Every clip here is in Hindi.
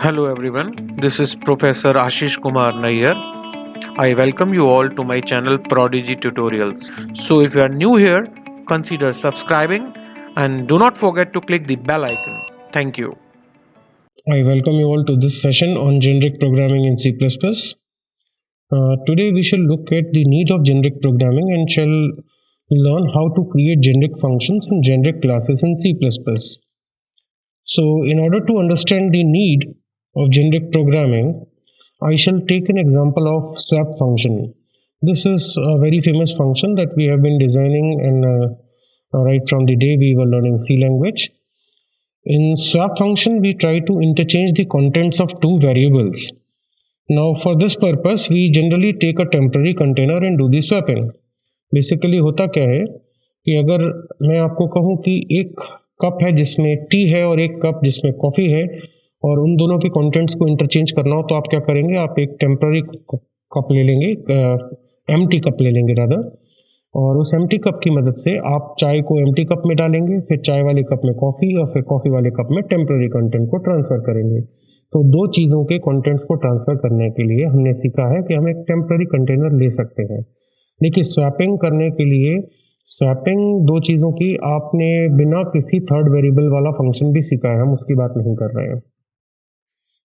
Hello everyone, this is Professor Ashish Kumar Nair. I welcome you all to my channel Prodigy Tutorials. So if you are new here, consider subscribing and do not forget to click the bell icon. Thank you. I welcome you all to this session on generic programming in C++. Today we shall look at the need of generic programming and shall learn how to create generic functions and generic classes in C++. So in order to understand the need of generic programming, I shall take an example of swap function. This is a very famous function that we have been designing and right from the day we were learning C language. In swap function, we try to interchange the contents of two variables. Now for this purpose, we generally take a temporary container and do the swapping. Basically होता क्या है कि अगर मैं आपको कहूँ कि एक कप है जिसमें टी है और एक कप जिसमें कॉफ़ी है और उन दोनों के कंटेंट्स को इंटरचेंज करना हो तो आप क्या करेंगे, आप एक टेम्पररी कप ले लेंगे, एम्प्टी कप ले लेंगे रादर, और उस एम्प्टी कप की मदद से आप चाय को एम्प्टी कप में डालेंगे, फिर चाय वाले कप में कॉफ़ी और फिर कॉफ़ी वाले कप में टेम्पररी कंटेंट को ट्रांसफ़र करेंगे। तो दो चीज़ों के कंटेंट्स को ट्रांसफ़र करने के लिए हमने सीखा है कि हम एक टेम्पररी कंटेनर ले सकते हैं। देखिए स्वैपिंग करने के लिए स्वैपिंग दो चीज़ों की आपने बिना किसी थर्ड वेरिएबल वाला फंक्शन भी सीखा है, हम उसकी बात नहीं कर रहे हैं।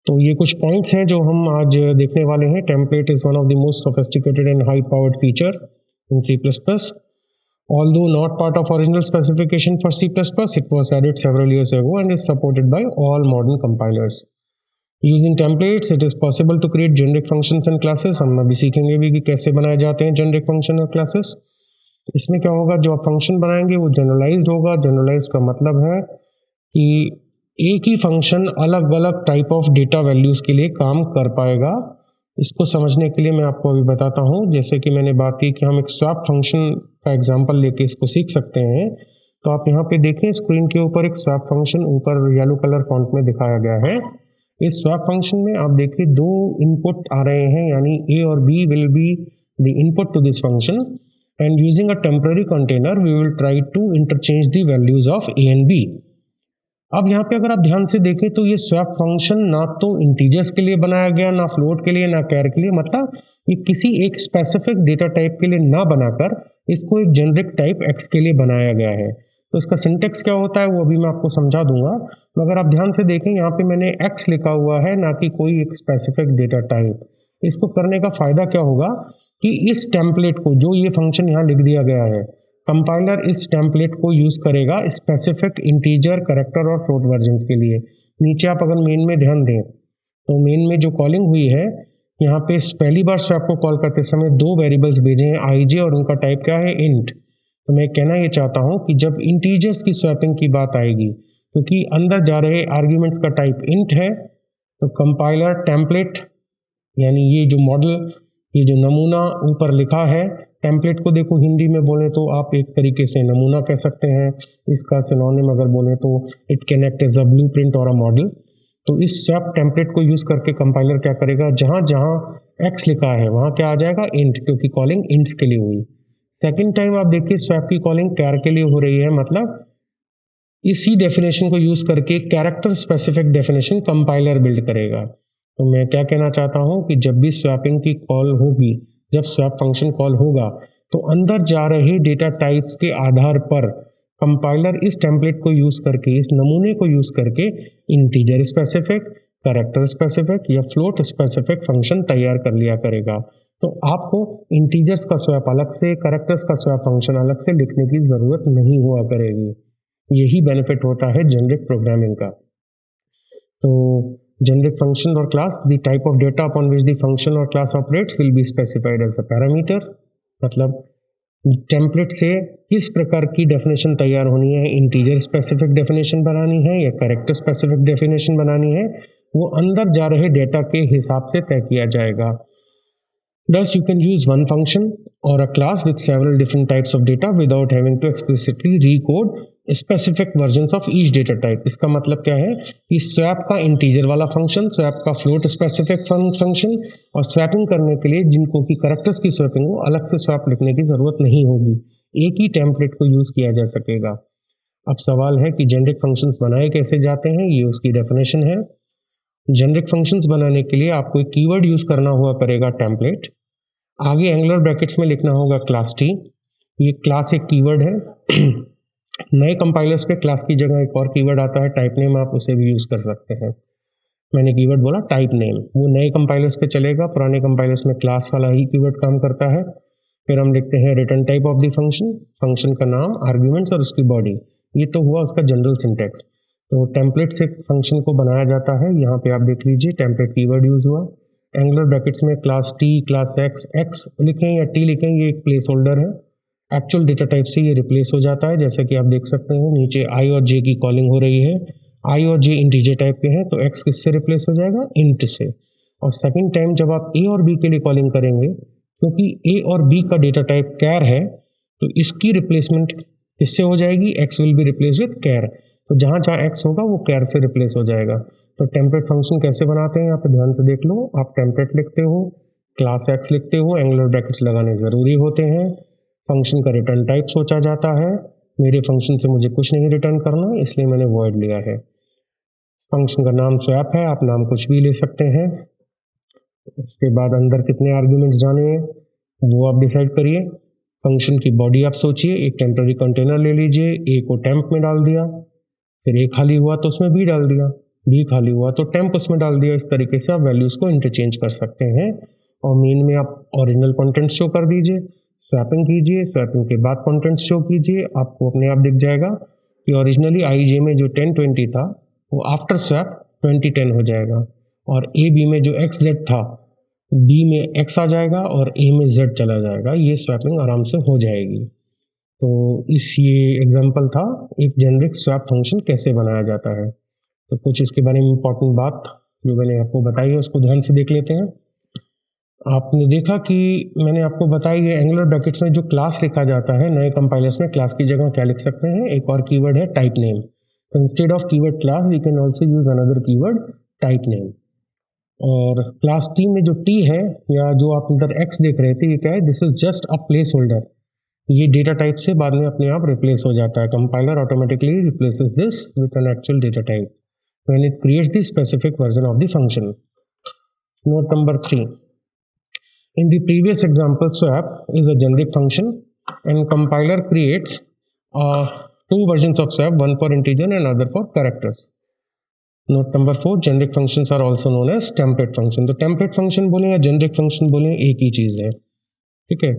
तो ये कुछ पॉइंट्स हैं जो हम आज देखने वाले हैं। Template is one of the most sophisticated and high powered feature in C++. Although not part of original specification for C++, it was added several years ago and is supported by all modern compilers. Using templates, it is possible to create generic functions and classes. हम अभी सीखेंगे भी कि कैसे बनाए जाते हैं generic function और classes. इसमें क्या होगा, जो आप फंक्शन बनाएंगे वो जनरलाइज्ड होगा। जनरलाइज्ड का मतलब है कि एक ही फंक्शन अलग अलग टाइप ऑफ डेटा वैल्यूज़ के लिए काम कर पाएगा। इसको समझने के लिए मैं आपको अभी बताता हूँ। जैसे कि मैंने बात की कि हम एक स्वैप फंक्शन का एग्जांपल लेके इसको सीख सकते हैं। तो आप यहाँ पे देखें, स्क्रीन के ऊपर एक स्वैप फंक्शन ऊपर येलो कलर फॉन्ट में दिखाया गया है। इस स्वैप फंक्शन में आप देखिए दो इनपुट आ रहे हैं, यानी ए और B will be the input to this function and using a temporary container we will try to interchange the values of A and B. अब यहाँ पे अगर आप ध्यान से देखें तो ये स्वैप फंक्शन ना तो इंटीजर्स के लिए बनाया गया, ना फ्लोट के लिए, ना कैर के लिए, मतलब ये किसी एक स्पेसिफिक डेटा टाइप के लिए ना बनाकर इसको एक जेनरिक टाइप एक्स के लिए बनाया गया है। तो इसका सिंटेक्स क्या होता है वो अभी मैं आपको समझा दूंगा, मगर आप ध्यान से देखें यहाँ पे मैंने एक्स लिखा हुआ है, ना कि कोई एक स्पेसिफिक डेटा टाइप। इसको करने का फायदा क्या होगा कि इस टेम्पलेट को, जो ये फंक्शन यहाँ लिख दिया गया है, कंपाइलर इस टेम्पलेट को यूज़ करेगा स्पेसिफिक इंटीजर, कैरेक्टर और फ्लोट वर्जन्स के लिए। नीचे आप अगर मेन में ध्यान दें तो मेन में जो कॉलिंग हुई है यहाँ पे पहली बार स्वैप को कॉल करते समय दो वेरिएबल्स भेजे हैं, आई जे, और उनका टाइप क्या है, इंट। तो मैं कहना ये चाहता हूँ कि जब इंटीजर्स की स्वैपिंग की बात आएगी, क्योंकि अंदर जा रहे आर्ग्यूमेंट्स का टाइप इंट है, तो कंपाइलर टेम्पलेट यानी ये जो मॉडल, ये जो नमूना ऊपर लिखा है, टेम्पलेट को देखो हिंदी में बोले तो आप एक तरीके से नमूना कह सकते हैं। इसका सिनोनिम अगर बोले तो it can act as a blueprint और अ मॉडल। तो इस स्वैप टेम्पलेट को यूज़ करके कंपाइलर क्या करेगा, जहाँ जहाँ एक्स लिखा है वहाँ क्या आ जाएगा, इंट, क्योंकि कॉलिंग इंट्स के लिए हुई। सेकेंड टाइम आप देखिए स्वैप की कॉलिंग कैर के लिए हो रही है, मतलब इसी डेफिनेशन को यूज़ करके character specific definition compiler build करेगा। तो मैं क्या कहना चाहता हूँ कि जब भी स्वैपिंग की कॉल होगी, जब स्वैप फंक्शन कॉल होगा, तो अंदर जा रहे डेटा टाइप्स के आधार पर कंपाइलर इस टेम्पलेट को यूज़ करके, इस नमूने को यूज़ करके इंटीजर स्पेसिफिक, कैरेक्टर स्पेसिफिक या फ्लोट स्पेसिफिक फंक्शन तैयार कर लिया करेगा। तो आपको इंटीजर्स का स्वैप अलग से, कैरेक्टर्स का स्वैप फंक्शन अलग से लिखने की ज़रूरत नहीं हुआ करेगी। यही बेनिफिट होता है जेनरिक प्रोग्रामिंग का। तो generic function or class, the type of data upon which the function or class operates will be specified as a parameter। मतलब टेम्पलेट से किस प्रकार की डेफिनेशन तैयार होनी है, इंटीजर स्पेसिफिक डेफिनेशन बनानी है या कैरेक्टर स्पेसिफिक डेफिनेशन बनानी है, वो अंदर जा रहे डेटा के हिसाब से तय किया जाएगा। Thus, you can use one function or a class with several different types of data without having to explicitly recode specific versions of each data type। इसका मतलब क्या है कि स्वैप का इंटीजर वाला फंक्शन, स्वैप का फ्लोट स्पेसिफिक फंक्शन, और स्वैपिंग करने के लिए जिनको कि कैरेक्टर्स की स्वैपिंग हो, अलग से स्वैप लिखने की ज़रूरत नहीं होगी, एक ही टेम्पलेट को यूज़ किया जा सकेगा। अब सवाल है कि जेनरिक फंक्शंस बनाए कैसे जाते हैं, ये उसकी डेफिनेशन है। जेनरिक फंक्शंस बनाने के लिए आपको एक कीवर्ड यूज़ करना हुआ पड़ेगा टेम्पलेट, आगे एंगुलर ब्रैकेट्स में लिखना होगा क्लास टी। ये क्लास एक कीवर्ड है। नए कंपाइलर्स पे क्लास की जगह एक और कीवर्ड आता है टाइप नेम, आप उसे भी यूज़ कर सकते हैं। मैंने कीवर्ड बोला टाइप नेम, वो नए कंपाइलर्स पे चलेगा, पुराने कंपाइलर्स में क्लास वाला ही कीवर्ड काम करता है। फिर हम लिखते हैं return type of the function, function का नाम, आर्ग्यूमेंट्स और उसकी बॉडी। ये तो हुआ उसका जनरल सिंटेक्स। तो टेम्पलेट से फंक्शन को बनाया जाता है। यहाँ पे आप देख लीजिए टेम्पलेट कीवर्ड यूज़ हुआ। एंगुलर ब्रैकेट्स में class T, class x, x लिखें या टी लिखें, ये एक प्लेस होल्डर है। एक्चुअल डेटा टाइप से ये रिप्लेस हो जाता है, जैसे कि आप देख सकते हैं नीचे आई और जे की कॉलिंग हो रही है। आई और जे इंटीजर टाइप के हैं, तो एक्स किससे रिप्लेस हो जाएगा, इंट से। और सेकंड टाइम जब आप ए और बी के लिए कॉलिंग करेंगे, क्योंकि ए और बी का डेटा टाइप कैर है, तो इसकी रिप्लेसमेंट किससे हो जाएगी, X will be replace with char. तो जहाँ जहाँ एक्स होगा वो कैर से रिप्लेस हो जाएगा। तो टेम्पलेट फंक्शन कैसे बनाते हैं यहाँ पे ध्यान से देख लो। आप टेम्पलेट लिखते हो, क्लास एक्स लिखते हो, एंगुलर ब्रैकेट्स लगाने ज़रूरी होते हैं। फंक्शन का रिटर्न टाइप सोचा जाता है। मेरे फंक्शन से मुझे कुछ नहीं रिटर्न करना, इसलिए मैंने वॉइड लिया है। फंक्शन का नाम स्वैप है, आप नाम कुछ भी ले सकते हैं। उसके बाद अंदर कितने आर्ग्यूमेंट्स जाने हैं वो आप डिसाइड करिए। फंक्शन की बॉडी आप सोचिए, एक टेम्पररी कंटेनर ले लीजिए, ए को टेम्प में डाल दिया, फिर ए खाली हुआ तो उसमें बी डाल दिया, बी खाली हुआ तो टेम्प उसमें डाल दिया। इस तरीके से आप वैल्यूज़ को इंटरचेंज कर सकते हैं। और मेन में आप ओरिजिनल कंटेंट शो कर दीजिए, स्वैपिंग कीजिए, स्वैपिंग के बाद कंटेंट शो कीजिए। आपको अपने आप दिख जाएगा कि ओरिजिनली आई जे में जो 1020 था वो आफ्टर स्वैप 2010 हो जाएगा, और ए बी में जो एक्स जेड था बी में एक्स आ जाएगा और ए में जेड चला जाएगा। ये स्वैपिंग आराम से हो जाएगी। तो ये एग्जांपल था एक जेनरिक स्वैप फंक्शन कैसे बनाया जाता है। तो कुछ इसके बारे में इंपॉर्टेंट बात जो मैंने आपको बताई है उसको ध्यान से देख लेते हैं। आपने देखा कि मैंने आपको बताई है एंगुलर ब्रैकेट्स में जो क्लास लिखा जाता है नए कंपाइलर्स में क्लास की जगह क्या लिख सकते हैं, एक और कीवर्ड है टाइप नेम। तो instead of keyword class we can also use another keyword type name. और क्लास टी में जो टी है या जो आप अंदर एक्स देख रहे थे, ये क्या है, this is just a place holder. ये डेटा टाइप से बाद में अपने आप रिप्लेस हो जाता है। Compiler automatically replaces this with an actual data type when it creates the specific version of the function. Note number 3, in the previous example, swap is a generic function and compiler creates two versions of swap, one for integer and other for characters. Note number 4, generic functions are also known as template function. तो template function बोले या generic function बोले एक ही चीज़ है, ठीक है।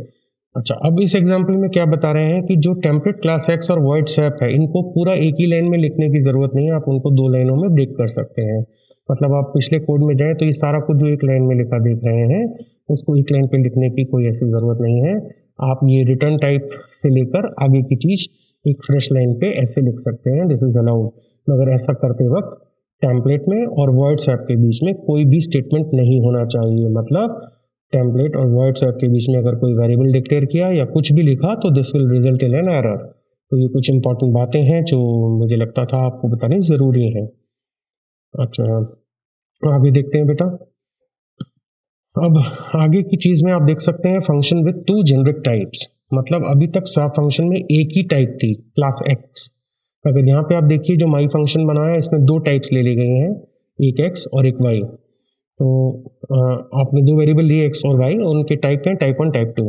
अच्छा, अब इस एग्जाम्पल में क्या बता रहे हैं कि जो टेम्पलेट क्लास एक्स और void swap है इनको पूरा एक ही लाइन में लिखने की ज़रूरत नहीं है, आप उनको दो लाइनों में ब्रेक कर सकते हैं। मतलब आप पिछले कोड में जाएं तो ये सारा कुछ जो एक लाइन में लिखा देख रहे हैं उसको एक लाइन पे लिखने की कोई ऐसी ज़रूरत नहीं है। आप ये रिटर्न टाइप से लेकर आगे की चीज़ एक फ्रेश लाइन पे ऐसे लिख सकते हैं, दिस इज अलाउड। मगर ऐसा करते वक्त टेम्पलेट में और void swap के बीच में कोई भी स्टेटमेंट नहीं होना चाहिए। मतलब टेम्पलेट और void swap के बीच में अगर कोई वेरिएबल डिक्लेयर किया या कुछ भी लिखा तो this will result in an error. तो ये कुछ इंपॉर्टेंट बातें हैं जो मुझे लगता था आपको बतानी ज़रूरी है। अच्छा, आगे देखते हैं बेटा। अब आगे की चीज़ में आप देख सकते हैं function with too generic types. मतलब अभी तक स्वैप फंक्शन में एक ही टाइप थी, क्लास एक्स। अगर यहाँ पे आप देखिए जो माई फंक्शन बनाया है इसमें दो टाइप्स ले ली गई हैं, एक एक्स और एक वाई। तो आपने दो वेरिएबल लिए एक्स और वाई, उनके टाइप क्या है, टाइप 1 टाइप 2।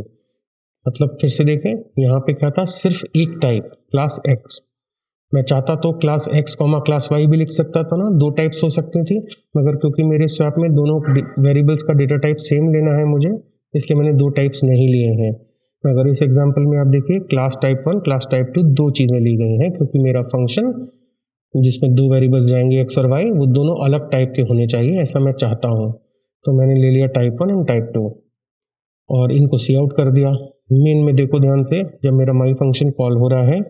मतलब फिर से देखें यहाँ पे क्या था, सिर्फ एक टाइप क्लास एक्स। मैं चाहता तो class X comma class Y भी लिख सकता था ना, दो टाइप्स हो सकती थी, मगर क्योंकि मेरे स्वैप में दोनों वेरिएबल्स का डेटा टाइप सेम लेना है मुझे, इसलिए मैंने दो टाइप्स नहीं लिए हैं। अगर इस एग्जांपल में आप देखिए क्लास टाइप 1 क्लास टाइप 2 दो चीज़ें ली गई हैं, क्योंकि मेरा फंक्शन जिसमें दो वेरिएबल्स जाएंगे एक्स और वाई वो दोनों अलग टाइप के होने चाहिए, ऐसा मैं चाहता हूँ। तो मैंने ले लिया टाइप 1 एंड टाइप 2 और इनको सी आउट कर दिया। मेन में देखो ध्यान से, जब मेरा माई फंक्शन कॉल हो रहा है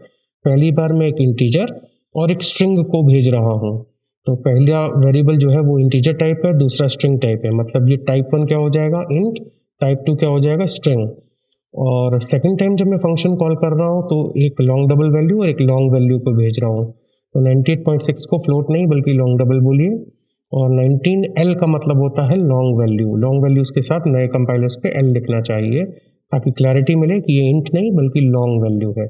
पहली बार मैं एक इंटीजर और एक स्ट्रिंग को भेज रहा हूँ। तो पहला वेरिएबल जो है वो इंटीजर टाइप है, दूसरा स्ट्रिंग टाइप है। मतलब ये टाइप 1 क्या हो जाएगा, इंट, टाइप 2 क्या हो जाएगा, स्ट्रिंग। और सेकंड टाइम जब मैं फंक्शन कॉल कर रहा हूँ तो एक लॉन्ग डबल वैल्यू और एक लॉन्ग वैल्यू को भेज रहा हूँ। तो 98.6 को फ्लोट नहीं बल्कि लॉन्ग डबल बोलिए, और 19L का मतलब होता है लॉन्ग वैल्यू। लॉन्ग वैल्यूज़ के साथ नए कंपाइलर्स पे L लिखना चाहिए ताकि क्लैरिटी मिले कि ये इंट नहीं बल्कि लॉन्ग वैल्यू है।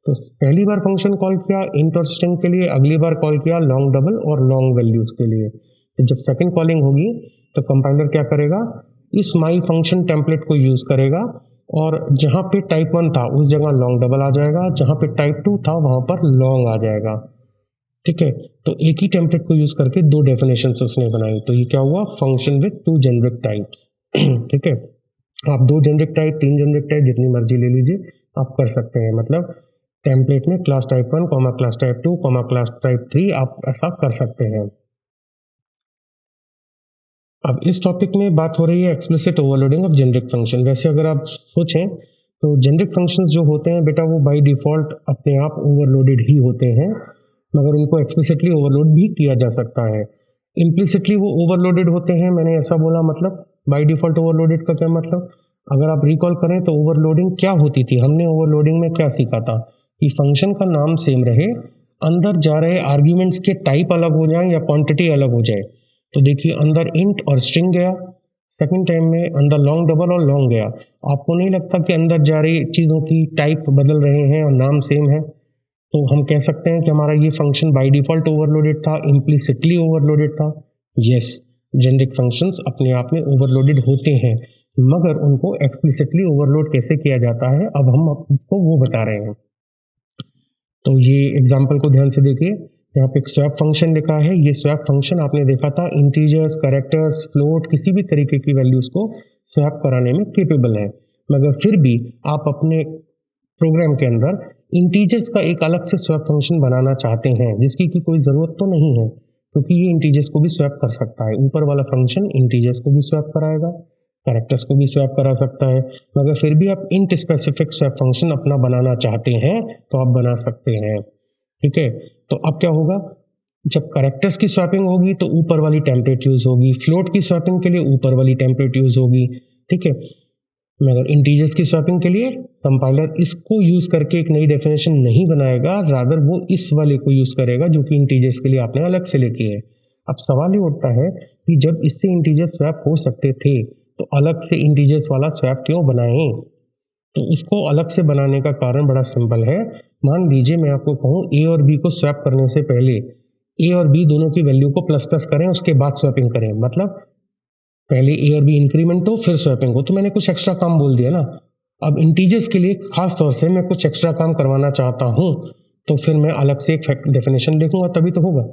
तो पहली बार फंक्शन कॉल किया इंट और स्ट्रिंग के लिए, अगली बार कॉल किया लॉन्ग डबल और लॉन्ग वैल्यूज़ के लिए। तो जब सेकंड कॉलिंग होगी तो कंपाइलर क्या करेगा, इस माई फंक्शन टेम्पलेट को यूज़ करेगा और जहाँ पे टाइप 1 था उस जगह लॉन्ग डबल आ जाएगा, जहाँ पे टाइप 2 था वहाँ पर लॉन्ग आ जाएगा। ठीक है, तो एक ही टेम्पलेट को यूज़ करके दो डेफिनेशंस उसने बनाई, तो ये क्या हुआ, function with too generic types. ठीक है, आप दो जेनरिक टाइप, तीन जेनरिक टाइप, जितनी मर्जी ले लीजिए, आप कर सकते हैं। मतलब टेम्पलेट में class type 1, class type 2, class type 3 आप ऐसा कर सकते हैं। अब इस टॉपिक में बात हो रही है explicit overloading of generic function. वैसे अगर आप सोचें तो जेनरिक फंक्शंस जो होते हैं बेटा वो बाय डिफ़ॉल्ट अपने आप ओवरलोडेड ही होते हैं, मगर उनको एक्सप्लिसिटली ओवरलोड भी किया जा सकता है। इम्प्लिसिटली वो ओवरलोडेड होते हैं, मैंने ऐसा बोला, मतलब बाय डिफ़ॉल्ट ओवरलोडेड का क्या मतलब, अगर आप रिकॉल करें तो ओवरलोडिंग क्या होती थी, हमने ओवरलोडिंग में क्या सीखा था कि फंक्शन का नाम सेम रहे, अंदर जा रहे आर्ग्यूमेंट्स के टाइप अलग हो जाएं या क्वांटिटी अलग हो जाए। तो देखिए अंदर इंट और स्ट्रिंग गया, सेकंड टाइम में अंदर लॉन्ग डबल और लॉन्ग गया। आपको नहीं लगता कि अंदर जा रही चीज़ों की टाइप बदल रहे हैं और नाम सेम है, तो हम कह सकते हैं कि हमारा ये फंक्शन बाय डिफ़ॉल्ट ओवरलोडेड था, इम्प्लिसिटली ओवरलोडेड था। यस, जेनरिक फंक्शंस अपने आप में ओवरलोडेड होते हैं, मगर उनको एक्सप्लिसिटली ओवरलोड कैसे किया जाता है अब हम आपको वो बता रहे हैं। तो ये एग्जाम्पल को ध्यान से देखिए, यहाँ पे एक स्वैप फंक्शन लिखा है। ये स्वैप फंक्शन आपने देखा था इंटीजर्स, कैरेक्टर्स, फ्लोट, किसी भी तरीके की वैल्यूज़ को स्वैप कराने में केपेबल है, मगर फिर भी आप अपने प्रोग्राम के अंदर इंटीजर्स का एक अलग से स्वैप फंक्शन बनाना चाहते हैं, जिसकी की कोई ज़रूरत तो नहीं है, क्योंकि ये इंटीजर्स को भी स्वैप कर सकता है। ऊपर वाला फंक्शन इंटीजर्स को भी स्वैप कराएगा, कैरेक्टर्स को भी स्वैप करा सकता है, मगर फिर भी आप इंट स्पेसिफिक स्वैप फंक्शन अपना बनाना चाहते हैं तो आप बना सकते हैं। ठीक है, तो अब क्या होगा, जब कैरेक्टर्स की स्वैपिंग होगी तो ऊपर वाली टेम्पलेट यूज़ होगी, फ्लोट की स्वैपिंग के लिए ऊपर वाली टेम्पलेट यूज़ होगी। ठीक है, मगर इंटीजर्स की स्वैपिंग के लिए कंपाइलर इसको यूज़ करके एक नई डेफिनेशन नहीं बनाएगा, रादर वो इस वाले को यूज़ करेगा जो कि इंटीजर्स के लिए आपने अलग से लिखी है। अब सवाल ये उठता है कि जब इससे इंटीजर स्वैप हो सकते थे तो अलग से इंटीजर्स वाला स्वैप क्यों बनाएं? तो उसको अलग से बनाने का कारण बड़ा सिंपल है। मान लीजिए मैं आपको कहूँ ए और बी को स्वैप करने से पहले ए और बी दोनों की वैल्यू को प्लस प्लस करें, उसके बाद स्वैपिंग करें, मतलब पहले ए और बी इंक्रीमेंट हो फिर स्वैपिंग हो, तो मैंने कुछ एक्स्ट्रा काम बोल दिया ना। अब इंटीजर्स के लिए खास तौर से मैं कुछ एक्स्ट्रा काम करवाना चाहता हूँ, तो फिर मैं अलग से एक डेफिनेशन लिखूंगा तभी तो होगा।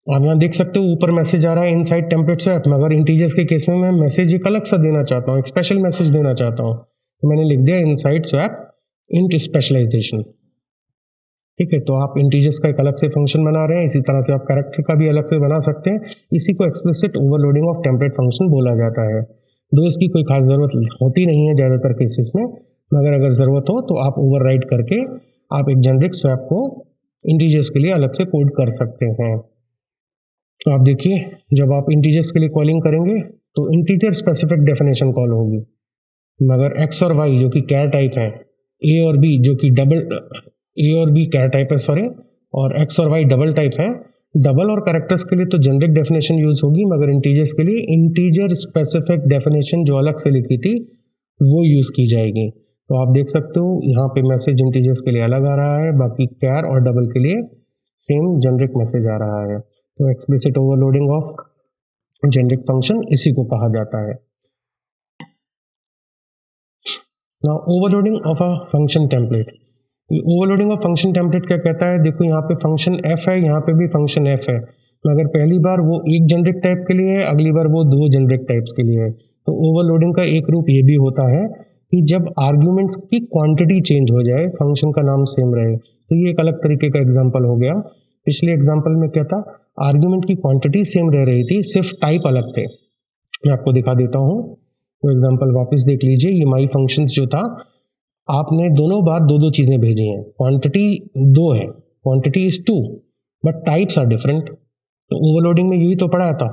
आप यहाँ देख सकते हो ऊपर मैसेज आ रहा है इनसाइड टेम्पलेट स्वैप, मगर इंटीजर्स के केस में मैं मैसेज एक अलग सा देना चाहता हूँ, एक स्पेशल मैसेज देना चाहता हूँ, तो मैंने लिख दिया इनसाइड स्वैप इंट स्पेशलाइजेशन। ठीक है, तो आप इंटीजर्स का एक अलग से फंक्शन बना रहे हैं, इसी तरह से आप कैरेक्टर का भी अलग से बना सकते हैं। इसी को explicit overloading of template function बोला जाता है। दो इसकी कोई खास ज़रूरत होती नहीं है ज़्यादातर केसेस में, मगर अगर ज़रूरत हो तो आप ओवरराइड करके आप एक जेनरिक स्वैप को इंटीजर्स के लिए अलग से कोड कर सकते हैं। तो आप देखिए जब आप इंटीजर्स के लिए कॉलिंग करेंगे तो इंटीजर स्पेसिफिक डेफिनेशन कॉल होगी, मगर एक्स और वाई जो कि कैर टाइप है, ए और बी जो कि ए और बी कैर टाइप है सॉरी, और एक्स और वाई डबल टाइप है, डबल और कैरेक्टर्स के लिए तो जेनरिक डेफिनेशन यूज होगी, मगर इंटीजर्स के लिए इंटीजर स्पेसिफिक डेफिनेशन जो अलग से लिखी थी वो यूज की जाएगी। तो आप देख सकते हो यहाँ पे मैसेज इंटीजर्स के लिए अलग आ रहा है, बाकी कैर और डबल के लिए सेम जेनरिक मैसेज आ रहा है। तो explicit overloading of generic function इसी को कहा जाता है। Now overloading of a function template. Overloading of function template क्या कहता है, देखो यहाँ पे फंक्शन एफ है, यहाँ पे भी फंक्शन एफ है, मगर पहली बार वो एक जेनरिक टाइप के लिए है, अगली बार वो दो जेनरिक टाइप्स के लिए है। तो ओवरलोडिंग का एक रूप ये भी होता है कि जब आर्ग्यूमेंट्स की क्वांटिटी चेंज हो जाए, फंक्शन का नाम सेम रहे। तो ये एक अलग तरीके का एग्जाम्पल हो गया। पिछले एग्जाम्पल में क्या था, आर्ग्यूमेंट की क्वांटिटी सेम रह रही थी, सिर्फ टाइप अलग थे। मैं आपको दिखा देता हूँ, वो एग्जाम्पल वापस देख लीजिए। ये माई फंक्शंस जो था, आपने दोनों बार दो दो चीज़ें भेजी हैं, क्वांटिटी दो है, quantity is 2 but types are different. तो ओवरलोडिंग में यही तो पढ़ाया था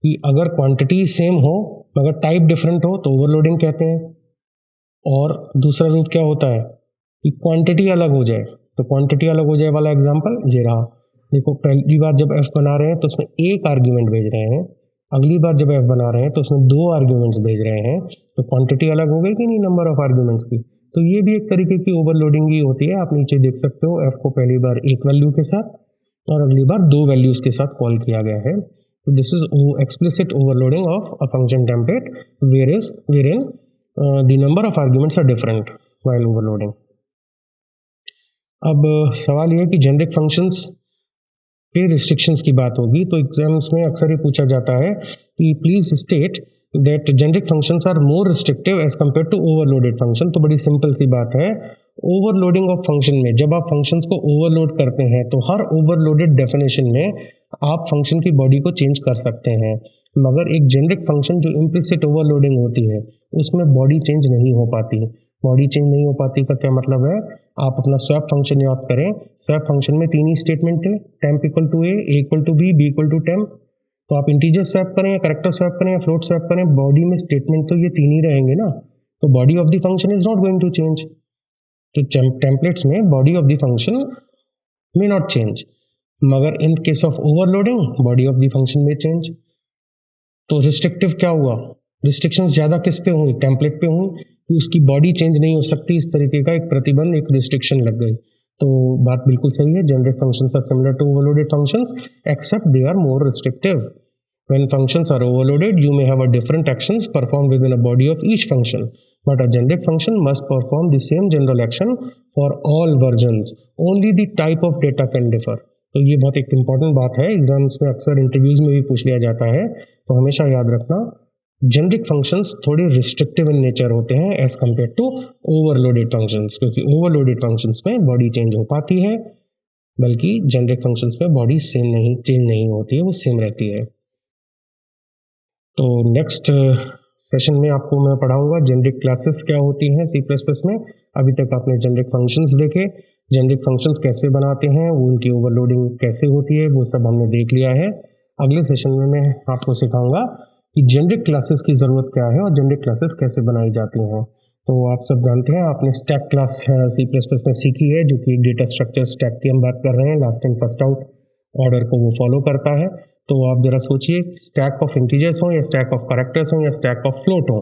कि अगर क्वांटिटी सेम हो मगर टाइप डिफरेंट हो तो ओवरलोडिंग कहते हैं। और दूसरा रूप क्या होता है कि क्वांटिटी अलग हो जाए, तो क्वांटिटी अलग हो जाए वाला एग्जांपल ये रहा। देखो पहली बार जब एफ बना रहे हैं तो उसमें एक आर्ग्यूमेंट भेज रहे हैं, अगली बार जब एफ बना रहे हैं तो उसमें दो आर्ग्यूमेंट्स भेज रहे हैं, तो क्वांटिटी अलग हो गई कि नहीं नंबर ऑफ आर्ग्यूमेंट्स की। तो ये भी एक तरीके की ओवरलोडिंग ही होती है। आप नीचे देख सकते हो एफ को पहली बार एक वैल्यू के साथ और अगली बार दो वैल्यूज़ के साथ कॉल किया गया है। So this is explicit overloading of a function template, wherein the number of arguments are different while overloading. अब सवाल ये है कि जेनरिक फंक्शंस के रिस्ट्रिक्शंस की बात होगी तो एग्जाम्स में अक्सर ये पूछा जाता है कि please state that generic functions are more restrictive as compare to overloaded function. तो बड़ी सिंपल सी बात है, ओवरलोडिंग ऑफ फंक्शन में जब आप फंक्शंस को ओवरलोड करते हैं तो हर ओवरलोडेड डेफिनेशन में आप फंक्शन की बॉडी को चेंज कर सकते हैं, मगर एक जेनरिक फंक्शन जो इम्प्लिसिट ओवरलोडिंग होती है उसमें बॉडी चेंज नहीं हो पाती। बॉडी चेंज नहीं हो पाती का क्या मतलब है, आप अपना स्वैप फंक्शन याद करें, स्वैप फंक्शन में तीन ही स्टेटमेंट है, temp equal to A equal to B equal to temp. तो आप इंटीजर स्वैप करें या कैरेक्टर स्वैप करें या फ्लोट स्वैप करें, बॉडी में स्टेटमेंट तो ये तीन ही रहेंगे ना, तो body of the function is not going to change. तो टेम्पलेट्स में body of the function may not change, मगर in case of overloading body of the function may change. तो रिस्ट्रिक्टिव क्या हुआ, रिस्ट्रिक्शंस ज़्यादा किस पे हुई, टेम्पलेट पे हुई कि उसकी बॉडी चेंज नहीं हो सकती, इस तरीके का एक प्रतिबंध, एक रिस्ट्रिक्शन लग गई। तो बात बिल्कुल सही है, generic functions are similar to overloaded functions except they are more restrictive. When functions are overloaded, you may have a different actions performed within a body of each function, but a generic function must perform the same general action for all versions. Only the type of data can differ. तो ये बहुत एक इम्पॉर्टेंट बात है, एग्जाम्स में अक्सर इंटरव्यूज में भी पूछ लिया जाता है, तो हमेशा याद रखना जेनरिक फंक्शंस थोड़े रिस्ट्रिक्टिव इन नेचर होते हैं as compare to overloaded functions, क्योंकि ओवरलोडेड फंक्शंस में बॉडी चेंज हो पाती है, बल्कि जेनरिक फंक्शंस में बॉडी चेंज नहीं होती है, वो सेम रहती है। तो नेक्स्ट सेशन में आपको मैं पढ़ाऊंगा जेनरिक क्लासेस क्या होती हैं C++ में। अभी तक आपने जेनरिक फंक्शंस देखे, जेनरिक फंक्शंस कैसे बनाते हैं, वो उनकी ओवरलोडिंग कैसे होती है, वो सब हमने देख लिया है। अगले सेशन में मैं आपको सिखाऊंगा कि जेनरिक क्लासेस की ज़रूरत क्या है और जेनरिक क्लासेस कैसे बनाई जाती हैं। तो आप सब जानते हैं, आपने स्टैक क्लास C++ में सीखी है, जो कि डेटा स्ट्रक्चर स्टैक की हम बात कर रहे हैं, last in first out order को वो फॉलो करता है। तो आप जरा सोचिए, स्टैक ऑफ इंटीजर्स हो या स्टैक ऑफ कैरेक्टर्स हो या स्टैक ऑफ फ्लोट हो,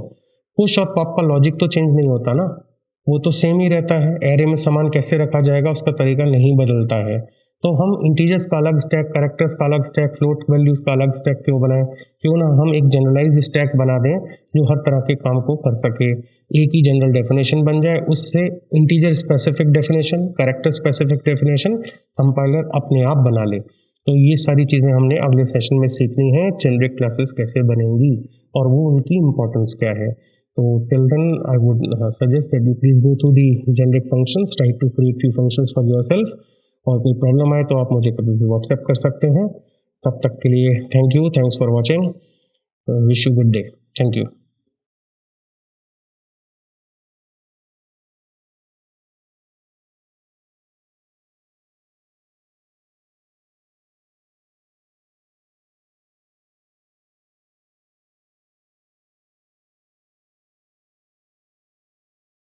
पुश और पॉप का लॉजिक तो चेंज नहीं होता ना, वो तो सेम ही रहता है। एरे में सामान कैसे रखा जाएगा उसका तरीका नहीं बदलता है। तो हम इंटीजर्स का अलग स्टैक, कैरेक्टर्स का अलग स्टैक, फ्लोट वैल्यूज का अलग स्टैक क्यों बनाएं, क्यों ना हम एक जनरलाइज स्टैक बना दें जो हर तरह के काम को कर सके। एक ही जनरल डेफिनेशन बन जाए, उससे integer specific definition, character specific definition compiler अपने आप बना ले। तो ये सारी चीज़ें हमने अगले सेशन में सीखनी है, जेनरिक क्लासेस कैसे बनेंगी और वो उनकी इम्पोर्टेंस क्या है। तो till then I would suggest that you please go through the generic functions, try to create few functions for yourself, और कोई प्रॉब्लम आए तो आप मुझे कभी भी व्हाट्सएप कर सकते हैं। तब तक के लिए thank you, thanks for watching, wish you good day, thank you.